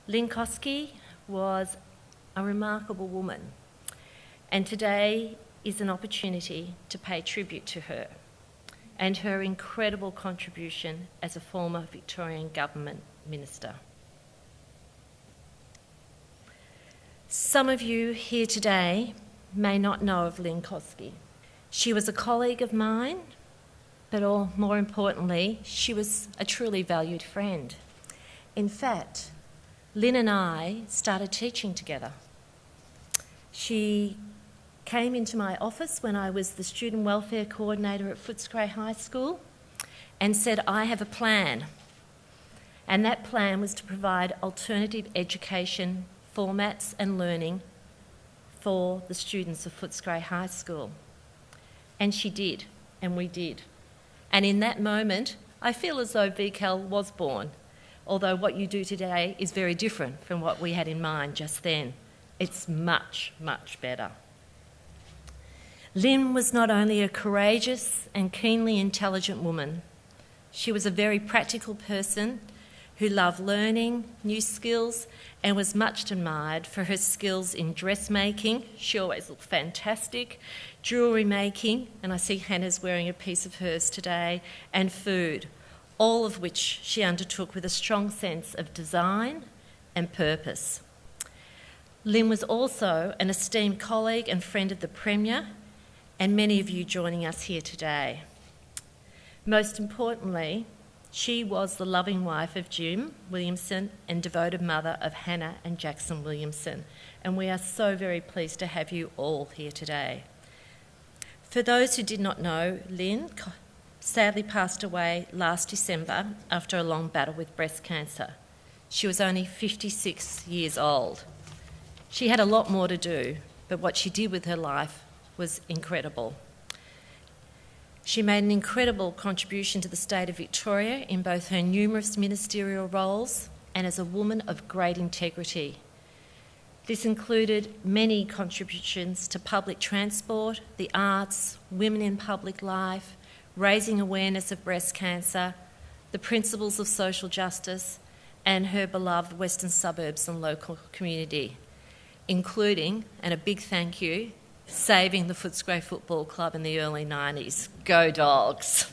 Lynne Kosky was a remarkable woman, and today is an opportunity to pay tribute to her and her incredible contribution as a former Victorian Government Minister. Some of you here today may not know of Lynne Kosky. She was a colleague of mine, but more importantly, she was a truly valued friend. In fact, Lynne and I started teaching together. She came into my office when I was the Student Welfare Coordinator at Footscray High School and said, I have a plan. And that plan was to provide alternative education formats and learning for the students of Footscray High School. And she did, and we did. And in that moment, I feel as though VCAL was born, although what you do today is very different from what we had in mind just then. It's much, much better. Lynne was not only a courageous and keenly intelligent woman, she was a very practical person who loved learning new skills and was much admired for her skills in dressmaking. She always looked fantastic, jewellery making, and I see Hannah's wearing a piece of hers today, and food, all of which she undertook with a strong sense of design and purpose. Lynne was also an esteemed colleague and friend of the Premier, and many of you joining us here today. Most importantly, she was the loving wife of Jim Williamson and devoted mother of Hannah and Jackson Williamson, and we are so very pleased to have you all here today. For those who did not know, Lynne sadly passed away last December after a long battle with breast cancer. She was only 56 years old. She had a lot more to do, but what she did with her life was incredible. She made an incredible contribution to the state of Victoria in both her numerous ministerial roles and as a woman of great integrity. This included many contributions to public transport, the arts, women in public life, raising awareness of breast cancer, the principles of social justice, and her beloved Western suburbs and local community, including, and a big thank you, saving the Footscray Football Club in the early 90s. Go Dogs!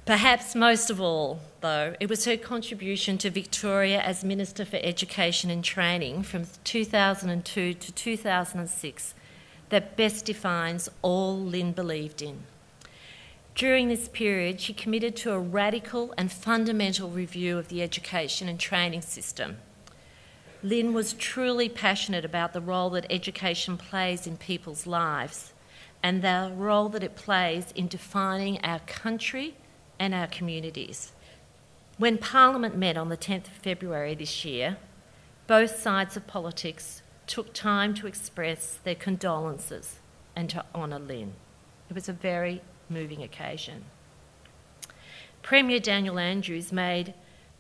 Perhaps most of all, though, it was her contribution to Victoria as Minister for Education and Training from 2002 to 2006 that best defines all Lynne believed in. During this period, she committed to a radical and fundamental review of the education and training system. Lynne was truly passionate about the role that education plays in people's lives and the role that it plays in defining our country and our communities. When Parliament met on the 10th of February this year, both sides of politics took time to express their condolences and to honour Lynne. It was a very moving occasion. Premier Daniel Andrews made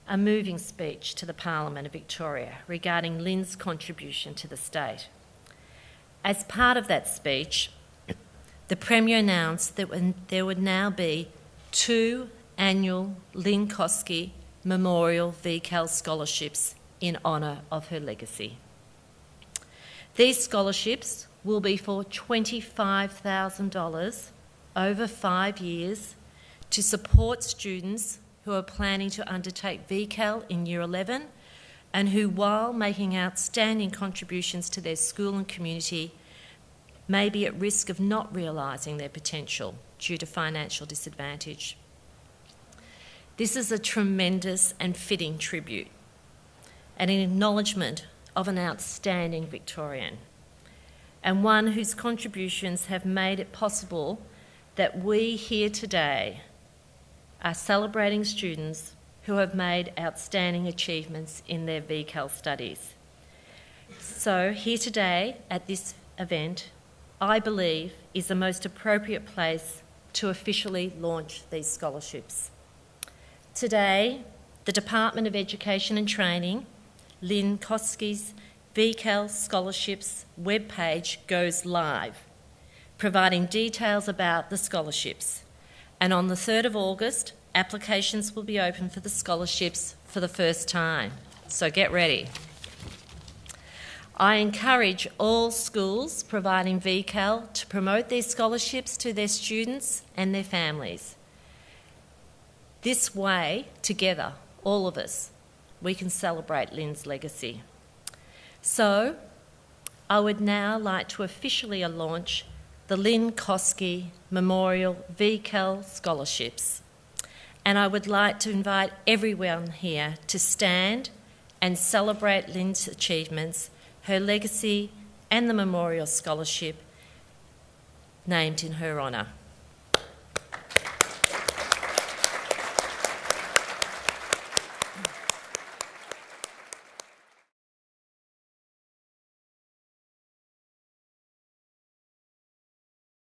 a moving speech to the Parliament of Victoria regarding Lynne's contribution to the state. As part of that speech, the Premier announced that there would now be 2 annual Lynne Kosky Memorial VCAL scholarships in honour of her legacy. These scholarships will be for $25,000 over 5 years to support students who are planning to undertake VCAL in Year 11 and who, while making outstanding contributions to their school and community, may be at risk of not realising their potential due to financial disadvantage. This is a tremendous and fitting tribute and an acknowledgement of an outstanding Victorian and one whose contributions have made it possible that we here today are celebrating students who have made outstanding achievements in their VCAL studies. So here today at this event, I believe is the most appropriate place to officially launch these scholarships. Today, the Department of Education and Training, Lynne Kosky's VCAL Scholarships webpage goes live, providing details about the scholarships. And on the 3rd of August, applications will be open for the scholarships for the first time. so get ready. I encourage all schools providing VCAL to promote these scholarships to their students and their families. This way, together, all of us, we can celebrate Lynne's legacy. So, I would now like to officially launch the Lynne Kosky Memorial VCAL Scholarships. And I would like to invite everyone here to stand and celebrate Lynne's achievements, her legacy and the Memorial Scholarship named in her honour.